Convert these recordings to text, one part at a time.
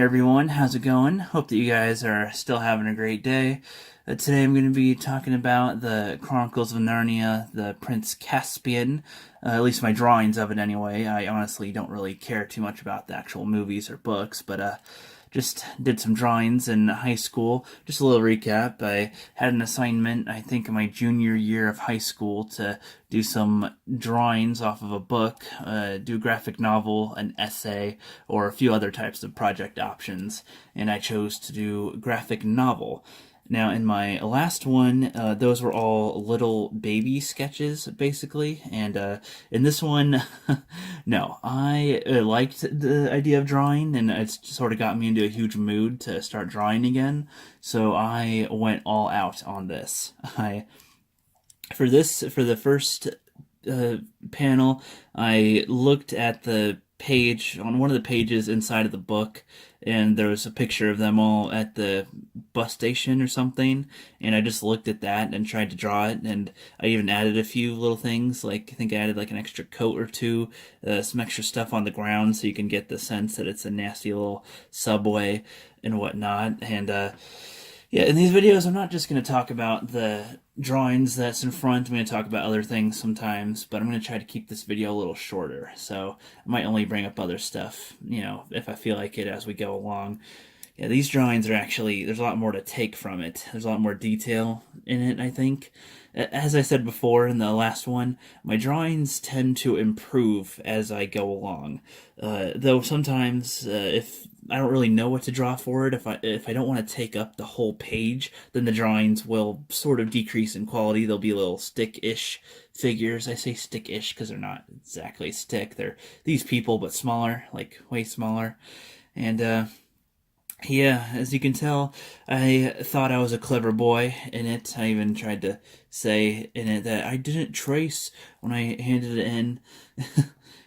Hey everyone, how's it going? Hope that you guys are still having a great day. Today I'm going to be talking about the Chronicles of Narnia, the Prince Caspian, at least my drawings of it anyway. I honestly don't really care too much about the actual movies or books, but just did some drawings in high school. Just a little recap. I had an assignment, I think, in my junior year of high school to do some drawings off of a book, do a graphic novel, an essay, or a few other types of project options. And I chose to do graphic novel. Now, in my last one, those were all little baby sketches, basically. And in this one, no, I liked the idea of drawing, and it sort of got me into a huge mood to start drawing again. So I went all out on this. For the first panel, I looked at the page on one of the pages inside of the book, and there was a picture of them all at the bus station or something, and I just looked at that and tried to draw it. And I even added a few little things, like I think I added like an extra coat or two, some extra stuff on the ground so you can get the sense that it's a nasty little subway and whatnot. And yeah, in these videos, I'm not just going to talk about the drawings that's in front. I'm going to talk about other things sometimes, but I'm going to try to keep this video a little shorter. So I might only bring up other stuff, if I feel like it as we go along. Yeah, these drawings are actually, there's a lot more to take from it. There's a lot more detail in it, I think. As I said before in the last one, my drawings tend to improve as I go along. Though sometimes, if I don't really know what to draw for it, if I don't want to take up the whole page, then the drawings will sort of decrease in quality. They'll be little stick-ish figures. I say stick-ish because they're not exactly stick. They're these people, but smaller, like way smaller. And yeah, as you can tell, I thought I was a clever boy in it. I even tried to say in it that I didn't trace when I handed it in.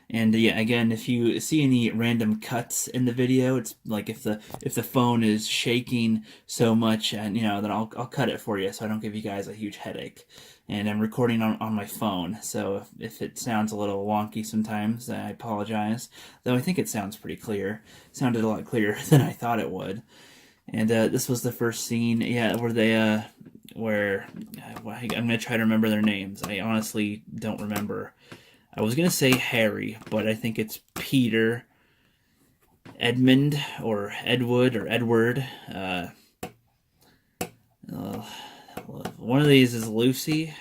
And yeah, again, if you see any random cuts in the video, it's like if the phone is shaking so much, and then I'll cut it for you so I don't give you guys a huge headache. And I'm recording on my phone, so if it sounds a little wonky sometimes, I apologize. Though I think it sounds pretty clear. It sounded a lot clearer than I thought it would. And this was the first scene, yeah, where they where I'm gonna try to remember their names. I honestly don't remember. I was going to say Harry, but I think it's Peter, Edmund, or Edward, or Edward. One of these is Lucy,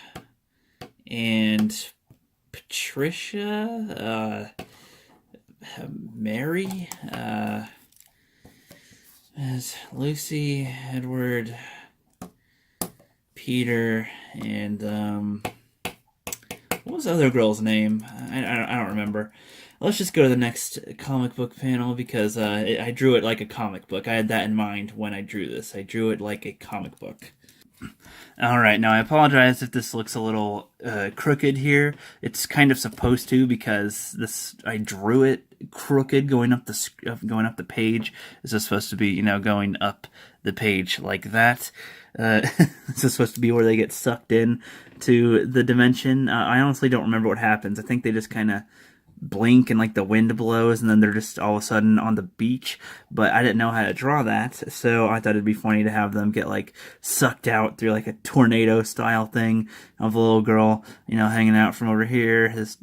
and Patricia, Mary, as Lucy, Edward, Peter, and what was the other girl's name? I don't remember. Let's just go to the next comic book panel because I drew it like a comic book. I had that in mind when I drew this. I drew it like a comic book. Alright, now I apologize if this looks a little crooked here. It's kind of supposed to because I drew it crooked going up the page. This is supposed to be, going up the page like that. This is supposed to be where they get sucked in to the dimension. I honestly don't remember what happens. I think they just kind of blink and like the wind blows and then they're just all of a sudden on the beach, but I didn't know how to draw that, so I thought it'd be funny to have them get like sucked out through like a tornado style thing of a little girl, hanging out from over here. This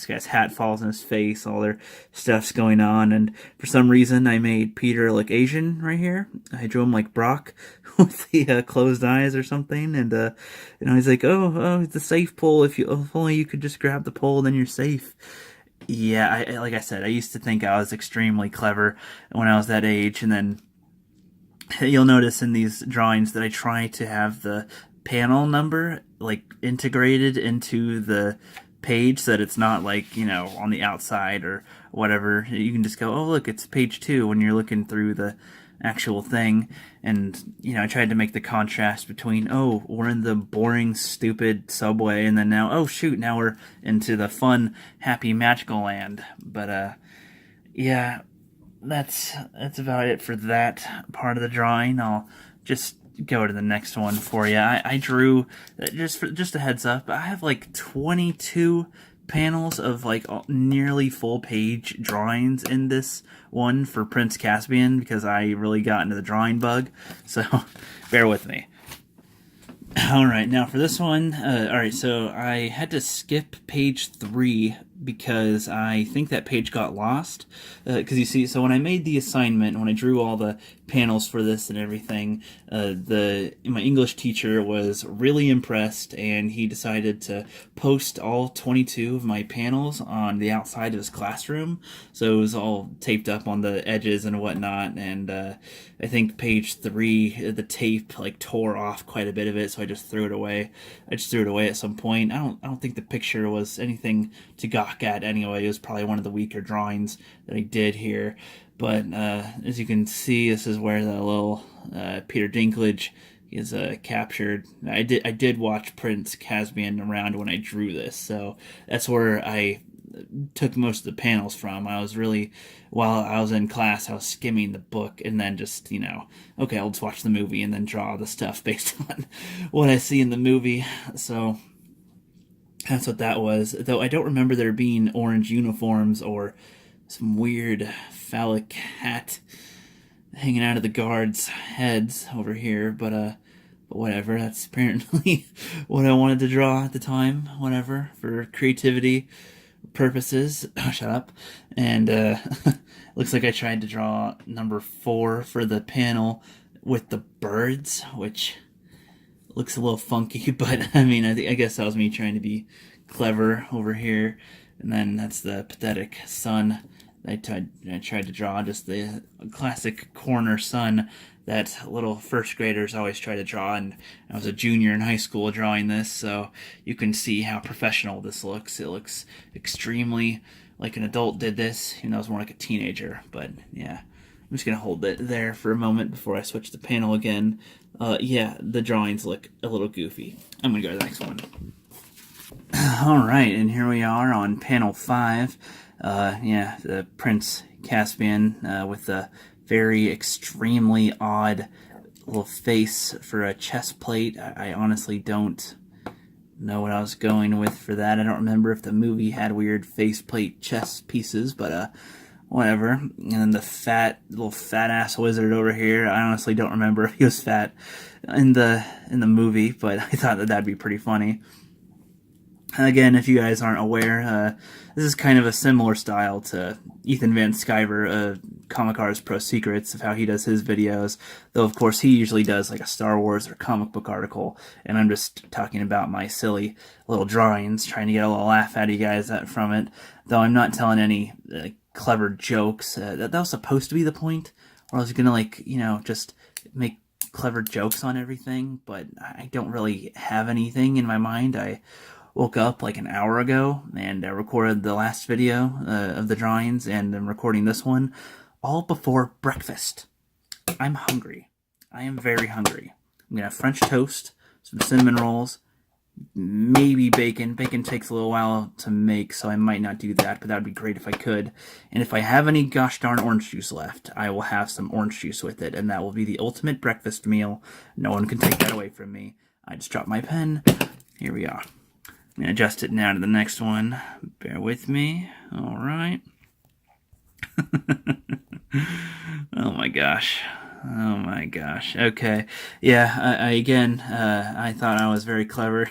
guy's hat falls in his face, all their stuff's going on, and for some reason I made Peter look Asian right here. I drew him like Brock with the closed eyes or something, and he's like, oh, it's a safe pull. If only you could just grab the pole, then you're safe. Yeah, like I said, I used to think I was extremely clever when I was that age, and then you'll notice in these drawings that I try to have the panel number like integrated into the page so that it's not like, on the outside or whatever. You can just go, oh look, it's page 2 when you're looking through the actual thing. And I tried to make the contrast between, oh, we're in the boring stupid subway, and then now, oh shoot, now we're into the fun happy magical land. But yeah, that's about it for that part of the drawing. I'll just go to the next one for you. I drew, just a heads up, I have like 22 panels of like nearly full page drawings in this one for Prince Caspian because I really got into the drawing bug, so bear with me. Alright, now for this one, alright, so I had to skip page 3 because I think that page got lost. Because you see, so when I made the assignment, when I drew all the panels for this and everything, my English teacher was really impressed, and he decided to post all 22 of my panels on the outside of his classroom. So it was all taped up on the edges and whatnot, and I think page 3, the tape like tore off quite a bit of it, so I just threw it away. I just threw it away at some point. I don't think the picture was anything to gawk at anyway. It was probably one of the weaker drawings that I did here. But as you can see, this is where the little Peter Dinklage is captured. I did watch Prince Caspian around when I drew this, so that's where I took most of the panels from. While I was in class, I was skimming the book and then just, okay, I'll just watch the movie and then draw the stuff based on what I see in the movie. So that's what that was. Though I don't remember there being orange uniforms or some weird phallic hat hanging out of the guards' heads over here, but whatever. That's apparently what I wanted to draw at the time. Whatever, for creativity purposes. Oh, shut up. And looks like I tried to draw number 4 for the panel with the birds, which looks a little funky, but I mean, I guess that was me trying to be clever over here. And then that's the pathetic sun I tried to draw, just the classic corner sun that little first graders always try to draw, and I was a junior in high school drawing this, so you can see how professional this looks. It looks extremely like an adult did this, even though I was more like a teenager, but yeah. I'm just going to hold it there for a moment before I switch the panel again. Yeah, the drawings look a little goofy. I'm going to go to the next one. Alright, and here we are on panel 5. Yeah, the Prince Caspian with the very extremely odd little face for a chest plate. I honestly don't know what I was going with for that. I don't remember if the movie had weird faceplate chest pieces, but whatever. And then the little fat ass wizard over here. I honestly don't remember if he was fat in the movie, but I thought that'd be pretty funny. Again, if you guys aren't aware, this is kind of a similar style to Ethan Van Sciver of Comic Artist Pro Secrets, of how he does his videos, though of course he usually does like a Star Wars or comic book article, and I'm just talking about my silly little drawings, trying to get a little laugh out of you guys from it, though I'm not telling any clever jokes. That was supposed to be the point, or I was gonna just make clever jokes on everything, but I don't really have anything in my mind. I woke up like an hour ago and I recorded the last video of the drawings, and I'm recording this one all before breakfast. I'm hungry. I am very hungry. I'm gonna have French toast, some cinnamon rolls, maybe bacon. Bacon takes a little while to make, so I might not do that, but that would be great if I could. And if I have any gosh darn orange juice left, I will have some orange juice with it, and that will be the ultimate breakfast meal. No one can take that away from me. I just dropped my pen. Here we are. I'm going to adjust it now to the next one. Bear with me. All right. Oh my gosh. Oh my gosh. Okay. Yeah, I thought I was very clever.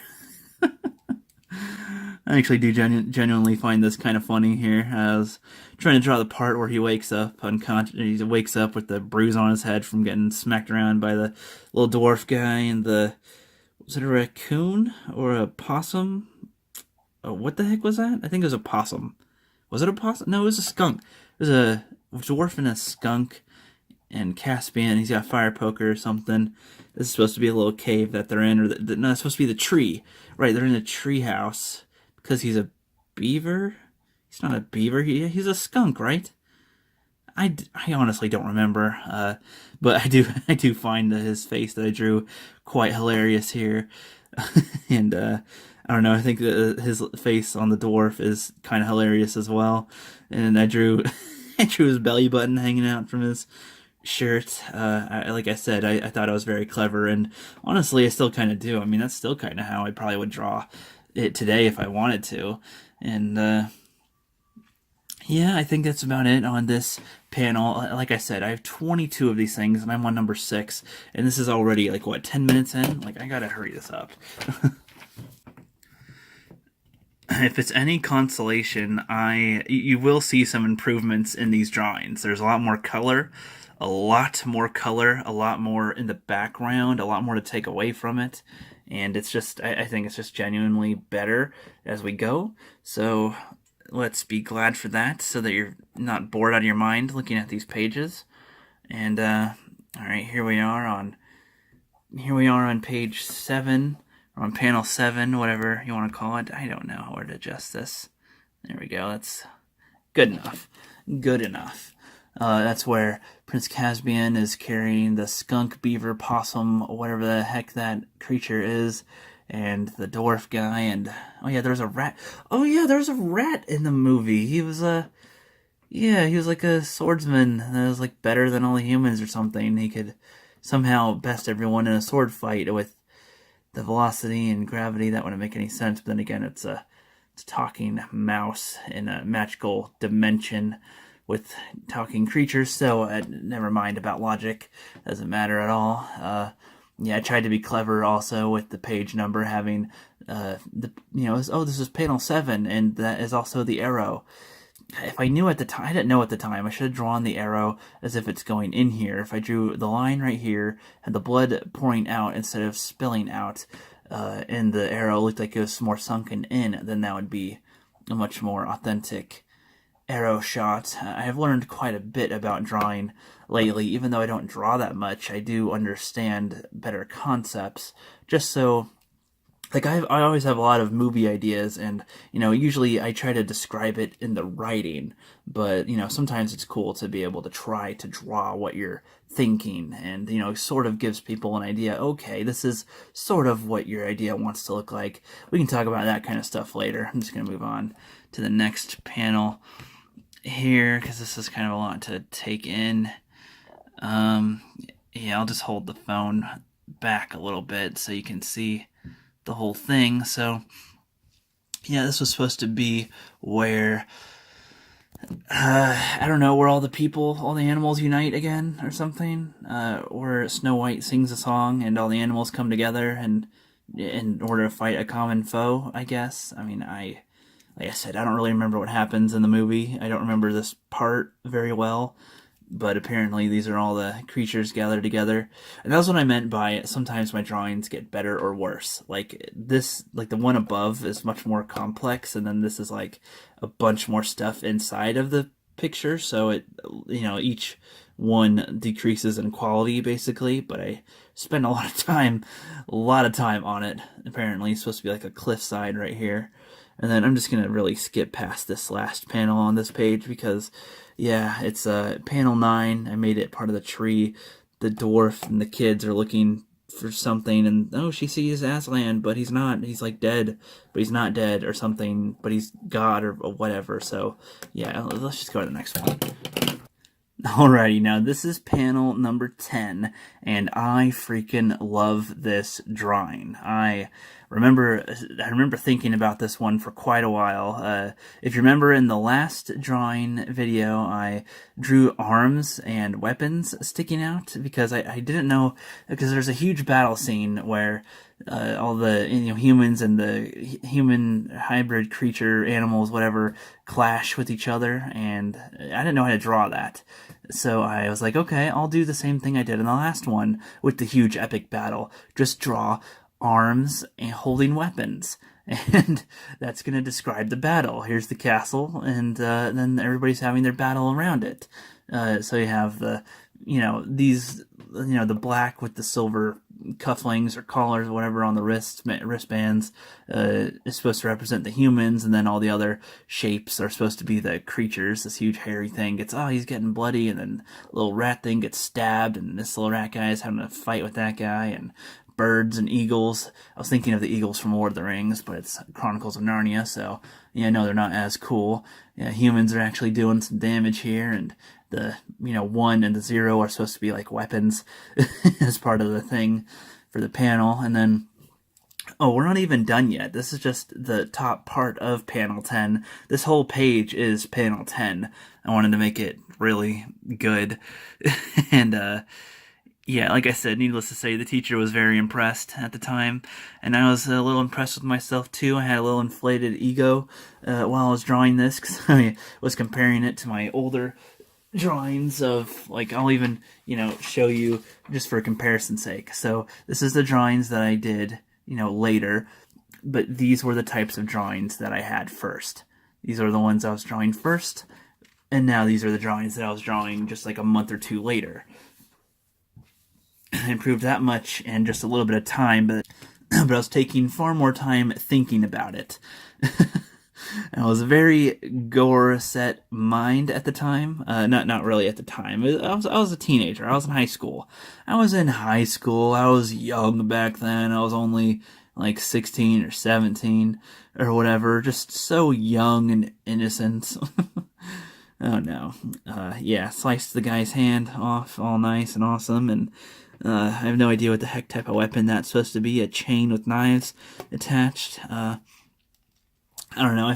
I actually do genuinely find this kind of funny here. I was trying to draw the part where he wakes up unconscious. He wakes up with the bruise on his head from getting smacked around by the little dwarf guy and was it a raccoon or a possum? Oh, what the heck was that? I think it was a possum. Was it a possum? No, it was a skunk. It was a dwarf and a skunk and Caspian. He's got a fire poker or something. This is supposed to be a little cave that they're in, or no, it's supposed to be the tree. Right, they're in a tree house because he's a beaver. He's not a beaver. He's a skunk, right? I honestly don't remember, but I do find his face that I drew quite hilarious here, and I don't know. I think his face on the dwarf is kind of hilarious as well, and I drew his belly button hanging out from his shirt. Like I said, I thought I was very clever, and honestly, I still kind of do. I mean, that's still kind of how I probably would draw it today if I wanted to. And yeah, I think that's about it on this panel. Like I said, I have 22 of these things, and I'm on number 6, and this is already like what, 10 minutes in? Like, I gotta hurry this up. If it's any consolation, you will see some improvements in these drawings. There's a lot more color, a lot more in the background, a lot more to take away from it, and it's just I think it's just genuinely better as we go. So let's be glad for that, so that you're not bored out of your mind looking at these pages. And all right, here we are on page 7, or on panel 7, whatever you want to call it. I don't know where to adjust this. There we go. That's good enough. Good enough. That's where Prince Caspian is carrying the skunk, beaver, possum, whatever the heck that creature is, and the dwarf guy, and oh yeah, there's a rat. Oh yeah, there's a rat in the movie. He was he was like a swordsman that was like better than all the humans or something. He could somehow best everyone in a sword fight with the velocity and gravity. That wouldn't make any sense. But then again, it's a talking mouse in a magical dimension with talking creatures. So never mind about logic. Doesn't matter at all. Yeah, I tried to be clever also with the page number having this is panel 7, and that is also the arrow. If I knew at the time, I didn't know at the time, I should have drawn the arrow as if it's going in here. If I drew the line right here, had the blood pouring out instead of spilling out, and the arrow looked like it was more sunken in, then that would be a much more authentic arrow shot. I have learned quite a bit about drawing lately. Even though I don't draw that much, I do understand better concepts. Just so, like, I always have a lot of movie ideas, and usually I try to describe it in the writing, but sometimes it's cool to be able to try to draw what you're thinking, and sort of gives people an idea. Okay, this is sort of what your idea wants to look like. We can talk about that kind of stuff later. I'm just gonna move on to the next panel here, because this is kind of a lot to take in. Yeah, I'll just hold the phone back a little bit so you can see the whole thing. So yeah, this was supposed to be where I don't know, where all the animals unite again or something, where Snow White sings a song and all the animals come together and in order to fight a common foe, I guess. I mean, like I said, I don't really remember what happens in the movie. I don't remember this part very well, but apparently these are all the creatures gathered together. And that's what I meant by sometimes my drawings get better or worse. Like this, like the one above is much more complex, and then this is like a bunch more stuff inside of the picture, so it, each one decreases in quality basically, but I spend a lot of time on it. Apparently it's supposed to be like a cliffside right here. And then I'm just going to really skip past this last panel on this page because, yeah, it's panel 9. I made it part of the tree. The dwarf and the kids are looking for something, and, oh, she sees Aslan, but he's not. He's, like, dead, but he's not dead or something, but he's God or whatever. So, yeah, let's just go to the next one. Alrighty, now this is panel number 10, and I freaking love this drawing. I remember thinking about this one for quite a while. If you remember in the last drawing video, I drew arms and weapons sticking out because I didn't know, because there's a huge battle scene where all the humans and the human hybrid creature animals whatever clash with each other, and I didn't know how to draw that. So I was like, okay, I'll do the same thing I did in the last one with the huge epic battle. Just draw arms and holding weapons. And that's going to describe the battle. Here's the castle, and then everybody's having their battle around it. So you have the, the black with the silver cufflinks or collars or whatever on the wristbands is supposed to represent the humans, and then all the other shapes are supposed to be the creatures. This huge hairy thing gets, he's getting bloody, and then the little rat thing gets stabbed, and this little rat guy is having a fight with that guy, and birds and eagles. I was thinking of the eagles from Lord of the Rings, but it's Chronicles of Narnia, so yeah, no, they're not as cool. Yeah, humans are actually doing some damage here, and the 1 and the 0 are supposed to be like weapons as part of the thing for the panel. And then Oh, we're not even done yet. This is just the top part of panel 10. This whole page is panel 10. I wanted to make it really good. And, yeah, like I said, needless to say, the teacher was very impressed at the time, and I was a little impressed with myself too. I had a little inflated ego while I was drawing this, because I was comparing it to my older drawings of, like, I'll even, show you just for comparison's sake. So this is the drawings that I did, later, but these were the types of drawings that I had first. These are the ones I was drawing first, and now these are the drawings that I was drawing just like a month or two later. I improved that much in just a little bit of time, but I was taking far more time thinking about it. I was a very gore-set mind at the time. Not really at the time. I was a teenager. I was in high school. I was young back then. I was only like 16 or 17 or whatever. Just so young and innocent. Oh no. Yeah, sliced the guy's hand off all nice and awesome, and I have no idea what the heck type of weapon that's supposed to be. A chain with knives attached. I don't know. I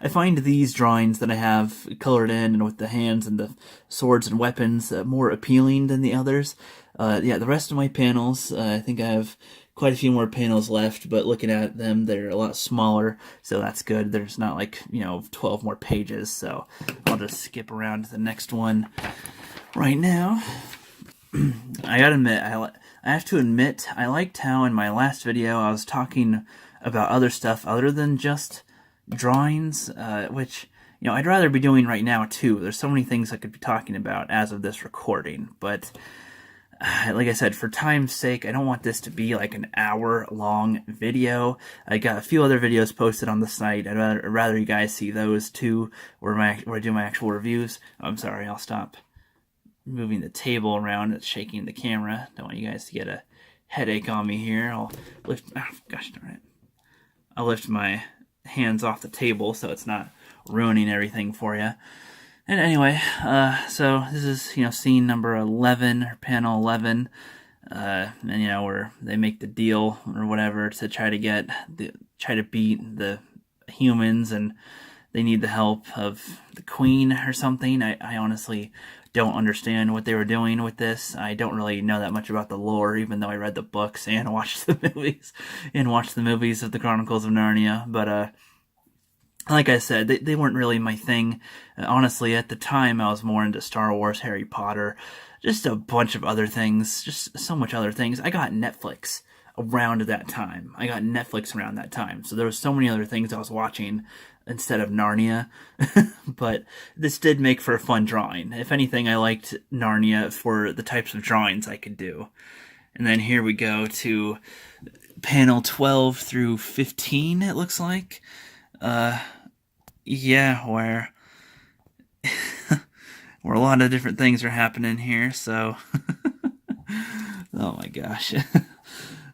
find these drawings that I have colored in and with the hands and the swords and weapons more appealing than the others. Yeah, the rest of my panels, I think I have quite a few more panels left, but looking at them, they're a lot smaller, so that's good. There's not like, 12 more pages, so I'll just skip around to the next one right now. I have to admit, I liked how in my last video I was talking about other stuff other than just drawings, which, I'd rather be doing right now too. There's so many things I could be talking about as of this recording, but like I said, for time's sake, I don't want this to be like an hour-long video. I got a few other videos posted on the site. I'd rather you guys see those too, where I do my actual reviews. I'm sorry, I'll stop moving the table around. It's shaking the camera. Don't want you guys to get a headache on me here. I'll lift... Oh, gosh darn it. I'll lift my hands off the table so it's not ruining everything for you. And anyway, so this is, scene number 11, or panel 11, and, where they make the deal or whatever to try to beat the humans, and they need the help of the queen or something. I honestly don't understand what they were doing with this. I don't really know that much about the lore, even though I read the books and watched the movies of the Chronicles of Narnia, but, like I said, they weren't really my thing. Honestly, at the time, I was more into Star Wars, Harry Potter, just a bunch of other things, just so much other things. I got Netflix around that time. So there was so many other things I was watching instead of Narnia. But this did make for a fun drawing. If anything, I liked Narnia for the types of drawings I could do. And then here we go to panel 12 through 15, it looks like. Yeah, where a lot of different things are happening here, so oh my gosh.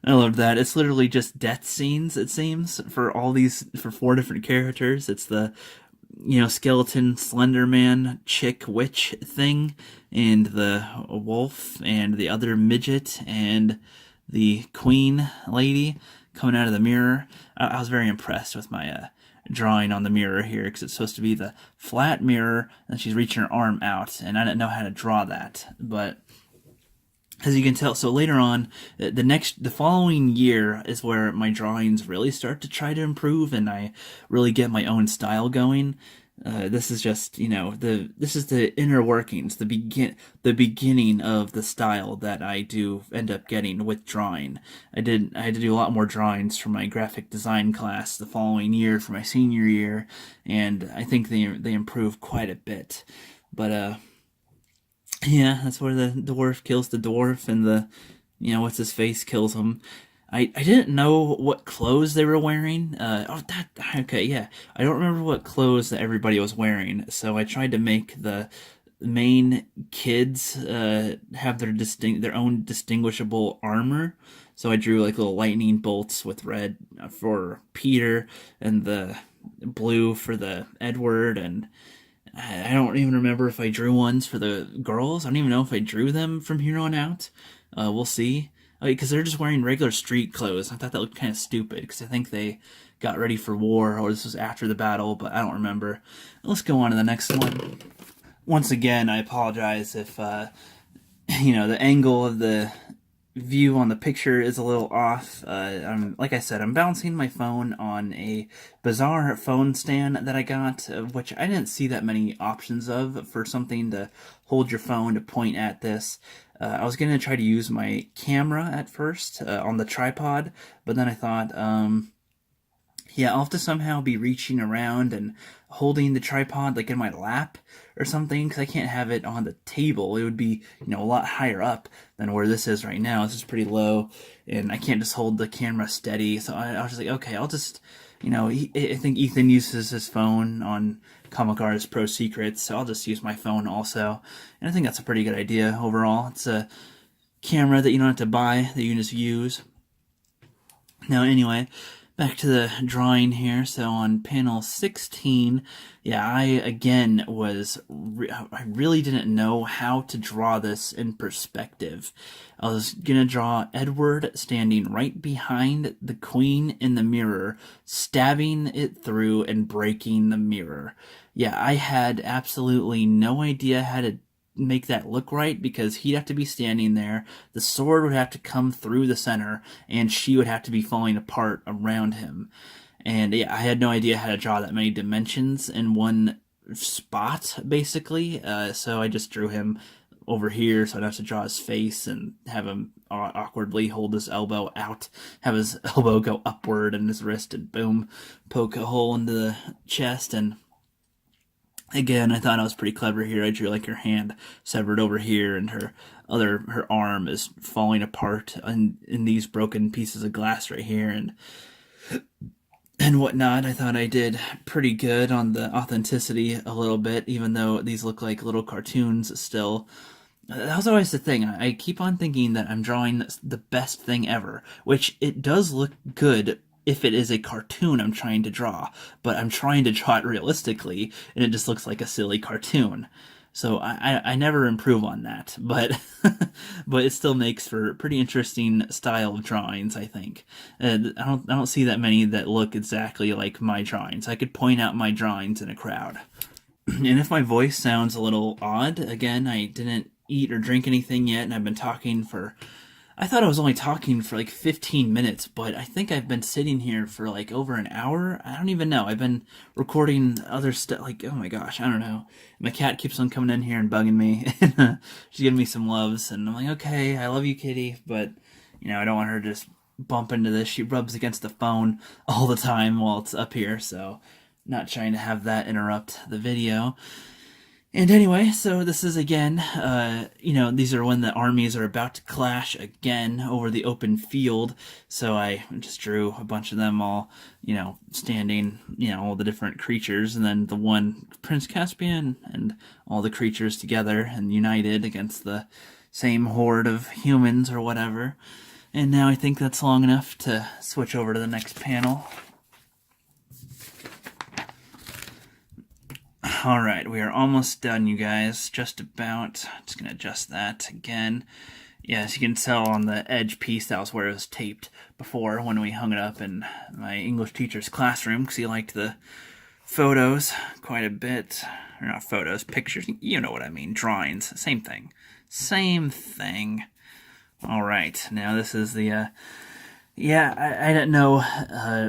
I love that. It's literally just death scenes, it seems, for 4 different characters. It's the, skeleton Slender Man chick witch thing, and the wolf, and the other midget, and the queen lady coming out of the mirror. I was very impressed with my drawing on the mirror here, because it's supposed to be the flat mirror and she's reaching her arm out, and I didn't know how to draw that, but as you can tell, so later on, the following year is where my drawings really start to try to improve, and I really get my own style going. This is just, this is the inner workings, the beginning of the style that I do end up getting with drawing. I had to do a lot more drawings for my graphic design class the following year, for my senior year, and I think they improved quite a bit. But, yeah, that's where the dwarf kills the dwarf, and the, what's his face kills him. I didn't know what clothes they were wearing. Okay, yeah. I don't remember what clothes that everybody was wearing, so I tried to make the main kids have their own distinguishable armor. So I drew like little lightning bolts with red for Peter, and the blue for the Edward, and I don't even remember if I drew ones for the girls. I don't even know if I drew them from here on out. We'll see. because they're just wearing regular street clothes. I thought that looked kind of stupid because I think they got ready for war, or this was after the battle, but I don't remember. Let's go on to the next one. Once again, I apologize if the angle of the view on the picture is a little off. Like I said, I'm balancing my phone on a bizarre phone stand that I got, which I didn't see that many options of for something to hold your phone to point at this. I was going to try to use my camera at first on the tripod, but then I thought, yeah, I'll have to somehow be reaching around and holding the tripod like in my lap or something, because I can't have it on the table. It would be, a lot higher up than where this is right now. This is pretty low, and I can't just hold the camera steady. So I was just like, okay, I'll just, I think Ethan uses his phone on Comic Artist Pro Secrets, so I'll just use my phone also. And I think that's a pretty good idea overall. It's a camera that you don't have to buy, that you can just use. Now, anyway, back to the drawing here. So on panel 16, yeah, I again I really didn't know how to draw this in perspective. I was gonna draw Edward standing right behind the Queen in the mirror, stabbing it through and breaking the mirror. Yeah, I had absolutely no idea how to make that look right, because he'd have to be standing there, the sword would have to come through the center, and she would have to be falling apart around him. And yeah, I had no idea how to draw that many dimensions in one spot, basically. So I just drew him over here, so I'd have to draw his face and have him awkwardly hold his elbow out, have his elbow go upward and his wrist, and boom, poke a hole into the chest. And again, I thought I was pretty clever here. I drew like her hand severed over here, and her arm is falling apart in these broken pieces of glass right here, and whatnot. I thought I did pretty good on the authenticity a little bit, even though these look like little cartoons still. That was always the thing. I keep on thinking that I'm drawing the best thing ever, which it does look good if it is a cartoon I'm trying to draw, but I'm trying to draw it realistically, and it just looks like a silly cartoon. So I never improve on that, but but it still makes for pretty interesting style of drawings, I think. I don't see that many that look exactly like my drawings. I could point out my drawings in a crowd. And if my voice sounds a little odd, again, I didn't eat or drink anything yet, and I've been talking for, I thought I was only talking for like 15 minutes, but I think I've been sitting here for like over an hour. I don't even know. I've been recording other stuff. Like, oh my gosh, I don't know. My cat keeps on coming in here and bugging me. She's giving me some loves, and I'm like, okay, I love you, kitty, but I don't want her to just bump into this. She rubs against the phone all the time while it's up here, so not trying to have that interrupt the video. And anyway, so this is again, these are when the armies are about to clash again over the open field. So I just drew a bunch of them all, standing, all the different creatures, and then the one Prince Caspian and all the creatures together and united against the same horde of humans or whatever. And now I think that's long enough to switch over to the next panel. Alright, we are almost done, you guys. Just about. Just going to adjust that again. Yeah, as you can tell on the edge piece, that was where it was taped before when we hung it up in my English teacher's classroom, because he liked the photos quite a bit. Or not photos, pictures. You know what I mean. Drawings. Same thing. Same thing. Alright, now this is the... I don't know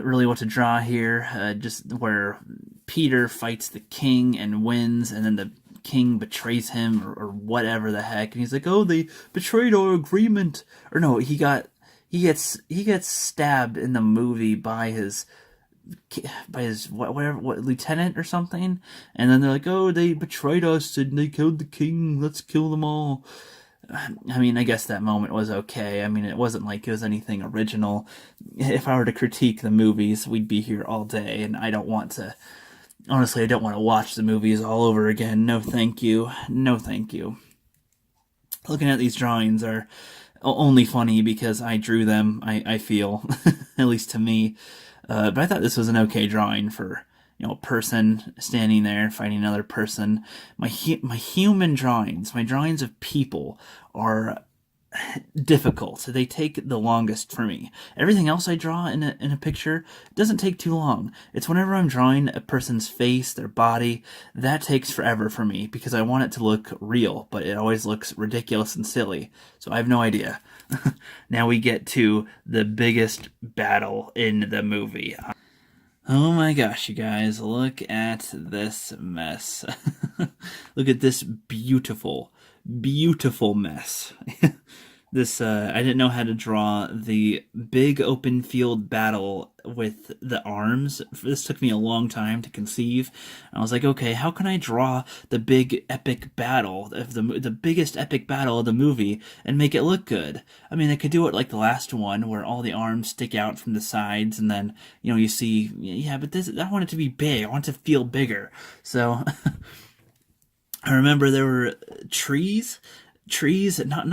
really what to draw here. Just where Peter fights the king and wins, and then the king betrays him, or whatever the heck. And he's like, "Oh, they betrayed our agreement." Or no, he gets stabbed in the movie by his what lieutenant or something. And then they're like, "Oh, they betrayed us and they killed the king. Let's kill them all." I mean, I guess that moment was okay. I mean, it wasn't like it was anything original. If I were to critique the movies, we'd be here all day, and I don't want to... Honestly, I don't want to watch the movies all over again. No thank you. No thank you. Looking at these drawings are only funny because I drew them, I feel. At least to me. But I thought this was an okay drawing for... a person standing there fighting another person. My human drawings, my drawings of people are difficult. They take the longest for me. Everything else I draw in a picture doesn't take too long. It's whenever I'm drawing a person's face, their body, that takes forever for me because I want it to look real, but it always looks ridiculous and silly. So I have no idea. Now we get to the biggest battle in the movie. Oh my gosh, you guys, look at this mess. Look at this beautiful, beautiful mess. I didn't know how to draw the big open field battle with the arms. This took me a long time to conceive. I was like, okay, how can I draw the big epic battle, the biggest epic battle of the movie, and make it look good? I mean, I could do it like the last one, where all the arms stick out from the sides, and then, you see, yeah, but I want it to be big. I want it to feel bigger. So, I remember there were trees, not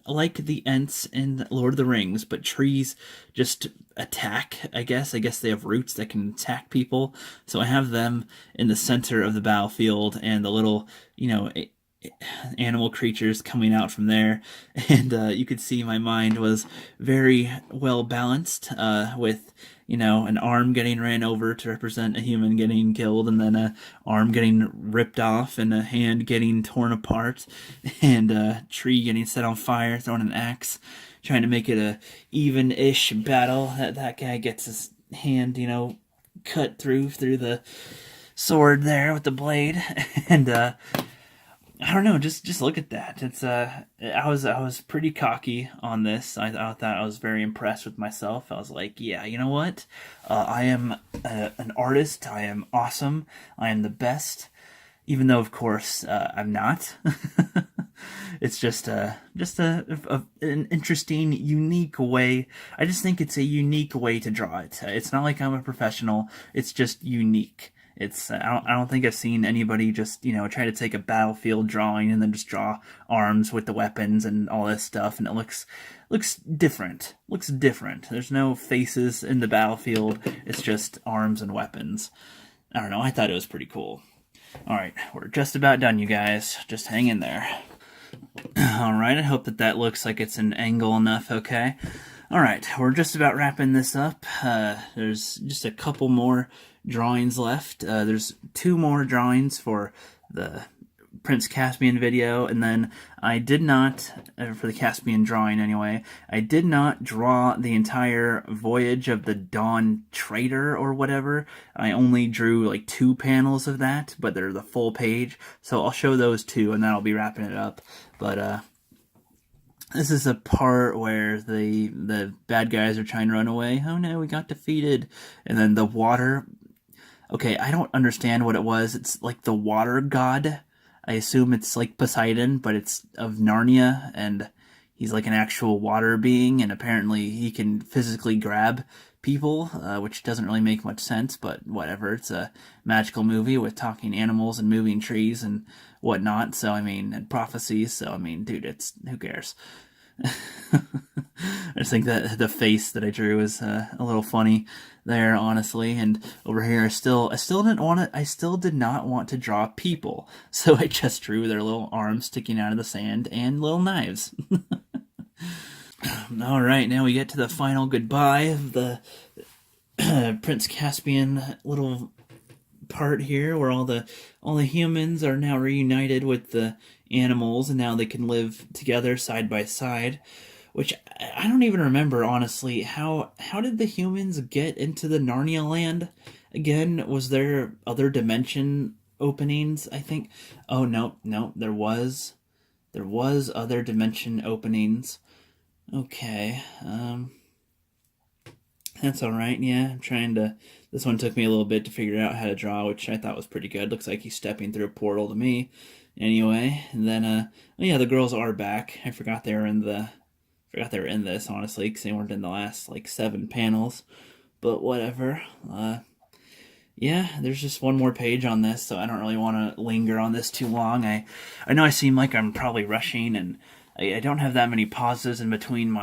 like the Ents in Lord of the Rings, but trees just attack. I guess they have roots that can attack people. So I have them in the center of the battlefield, and the little animal creatures coming out from there. And you could see my mind was very well balanced, with an arm getting ran over to represent a human getting killed, and then a arm getting ripped off, and a hand getting torn apart, and a tree getting set on fire, throwing an axe, trying to make it a even-ish battle. That guy gets his hand, cut through the sword there with the blade, and I don't know, just look at that. It's I was pretty cocky on this. I thought I was very impressed with myself. I was like, yeah, you know what? I am an artist. I am awesome. I am the best. Even though, of course, I'm not. It's just an interesting, unique way. I just think it's a unique way to draw it. It's not like I'm a professional. It's just unique. I don't think I've seen anybody just, try to take a battlefield drawing and then just draw arms with the weapons and all this stuff, and it looks different. Looks different. There's no faces in the battlefield. It's just arms and weapons. I don't know. I thought it was pretty cool. All right, we're just about done, you guys. Just hang in there. All right, I hope that looks like it's an angle enough, okay? All right, we're just about wrapping this up. There's just a couple more drawings left. There's 2 more drawings for the Prince Caspian video, and then I did not, for the Caspian drawing anyway, I did not draw the entire voyage of the Dawn Trader or whatever. I only drew like 2 panels of that, but they're the full page, so I'll show those 2, and then I'll be wrapping it up. But this is a part where the bad guys are trying to run away. Oh no, we got defeated. And then the water. Okay, I don't understand what it was. It's like the water god. I assume it's like Poseidon, but it's of Narnia, and he's like an actual water being, and apparently he can physically grab people, which doesn't really make much sense, but whatever. It's a magical movie with talking animals and moving trees and whatnot, so and prophecies, so dude, who cares? I just think that the face that I drew is a little funny there, honestly. And over here, I still did not want to draw people, so I just drew their little arms sticking out of the sand and little knives. All right, now we get to the final goodbye of the Prince Caspian little part here, where all the humans are now reunited with the animals, and now they can live together side by side. Which I don't even remember, honestly. How did the humans get into the Narnia land again? Was there other dimension openings? I think. Oh no, there was other dimension openings. Okay, that's all right. Yeah, I'm trying to. This one took me a little bit to figure out how to draw, which I thought was pretty good. Looks like he's stepping through a portal to me. Anyway, and then oh yeah, the girls are back. I forgot they were in this, honestly, because they weren't in the last, 7 panels. But whatever. Yeah, there's just one more page on this, so I don't really want to linger on this too long. I know I seem like I'm probably rushing, and I don't have that many pauses in between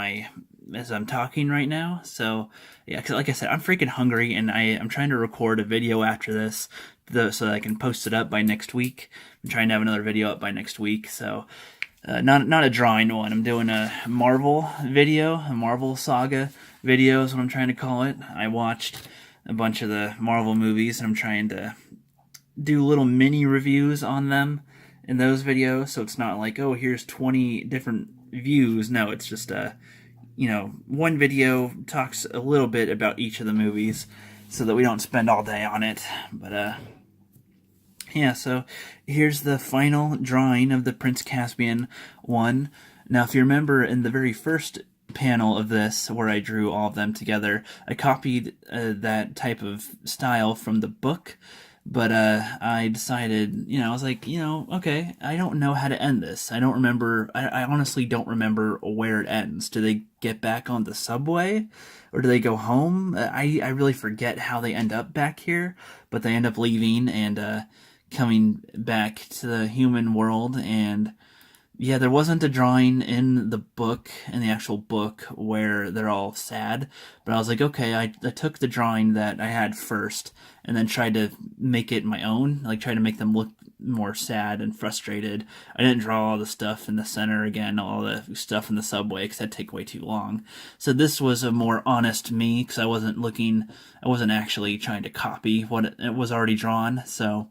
as I'm talking right now. So, yeah, because like I said, I'm freaking hungry, and I'm trying to record a video after this so that I can post it up by next week. I'm trying to have another video up by next week, so Not a drawing one. I'm doing a Marvel video, a Marvel saga video is what I'm trying to call it. I watched a bunch of the Marvel movies, and I'm trying to do little mini reviews on them in those videos. So it's not like, oh, here's 20 different views. No, it's just one video talks a little bit about each of the movies, so that we don't spend all day on it. But yeah, so here's the final drawing of the Prince Caspian one. Now, if you remember in the very first panel of this, where I drew all of them together, I copied that type of style from the book, but I decided, I was like, okay, I don't know how to end this. I don't remember, I honestly don't remember where it ends. Do they get back on the subway? Or do they go home? I really forget how they end up back here, but they end up leaving and coming back to the human world. And yeah, there wasn't a drawing in the book, in the actual book, where they're all sad. But I was like, okay, I took the drawing that I had first and then tried to make it my own, like try to make them look more sad and frustrated. I didn't draw all the stuff in the center again, all the stuff in the subway, because that'd take way too long. So this was a more honest me, because I wasn't actually trying to copy what it was already drawn. So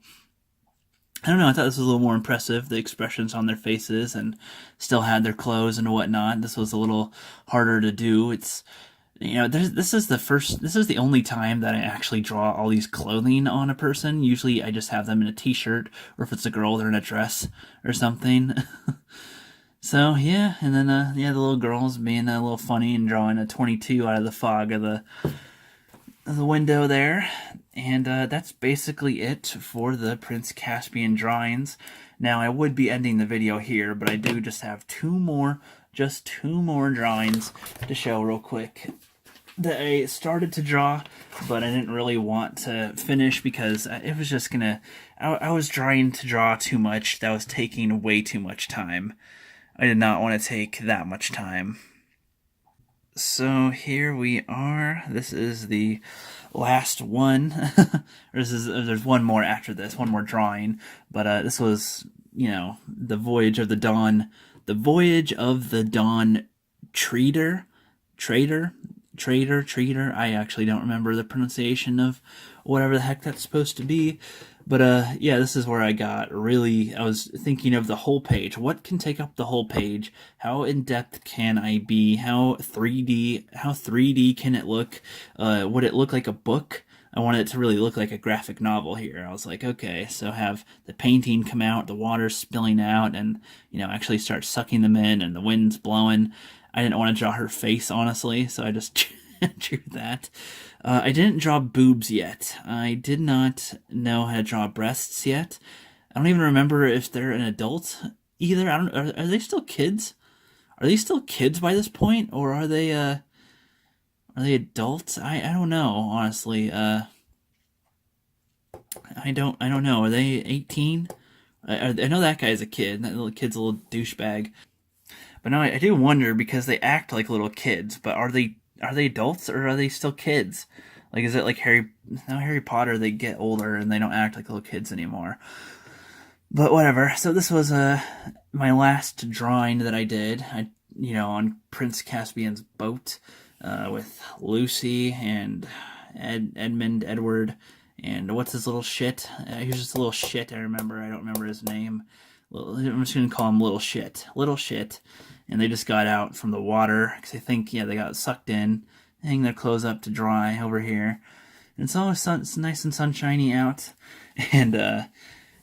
I don't know, I thought this was a little more impressive, the expressions on their faces, and still had their clothes and whatnot. This was a little harder to do. It's, this is the only time that I actually draw all these clothing on a person. Usually I just have them in a t-shirt, or if it's a girl, they're in a dress or something. So, yeah, and then, the little girl's being a little funny and drawing a 22 out of the fog of the window there. And that's basically it for the Prince Caspian drawings. Now, I would be ending the video here, but I do just have two more drawings to show real quick that I started to draw, but I didn't really want to finish because it was just I was trying to draw too much. That was taking way too much time. I did not want to take that much time. So here we are. This is the last one. There's one more after this, one more drawing. But this was, the Voyage of the Dawn. The Voyage of the Dawn Trader. I actually don't remember the pronunciation of whatever the heck that's supposed to be. But yeah, this is where I was thinking of the whole page. What can take up the whole page? How in-depth can I be? How 3D can it look? Would it look like a book? I wanted it to really look like a graphic novel here. I was like, okay, so have the painting come out, the water spilling out, and, actually start sucking them in, and the wind's blowing. I didn't want to draw her face, honestly, so I just drew that. I didn't draw boobs yet. I did not know how to draw breasts yet. I don't even remember if they're an adult either. Are they still kids? Are they still kids by this point, or are they adults? I don't know, honestly. I don't know. Are they 18? I know that guy's a kid. That little kid's a little douchebag. But no, I do wonder, because they act like little kids, but are they adults, or are they still kids? Like, is it like Harry Potter, they get older and they don't act like little kids anymore. But whatever. So this was my last drawing that I did, on Prince Caspian's boat, with Lucy and Edward, and what's his little shit? He was just a little shit, I remember. I don't remember his name. I'm just going to call him Little Shit. Little Shit. And they just got out from the water, because I think, they got sucked in, hang their clothes up to dry over here. And it's always it's nice and sunshiny out. And,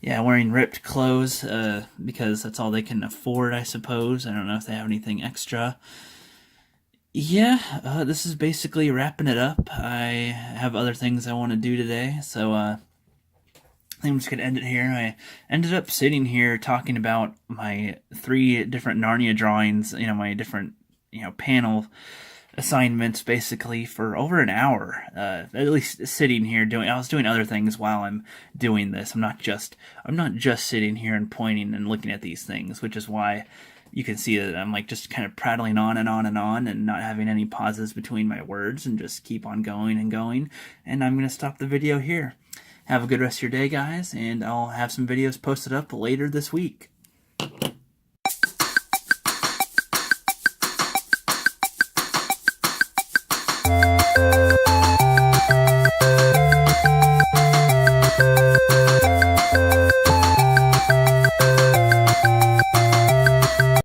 wearing ripped clothes, because that's all they can afford, I suppose. I don't know if they have anything extra. Yeah, this is basically wrapping it up. I have other things I want to do today, so, I think I'm just going to end it here. I ended up sitting here talking about my 3 different Narnia drawings, my different, panel assignments, basically, for over an hour. At least sitting here I was doing other things while I'm doing this. I'm not just sitting here and pointing and looking at these things, which is why you can see that I'm just kind of prattling on and on and on, and not having any pauses between my words, and just keep on going and going. And I'm going to stop the video here. Have a good rest of your day, guys, and I'll have some videos posted up later this week.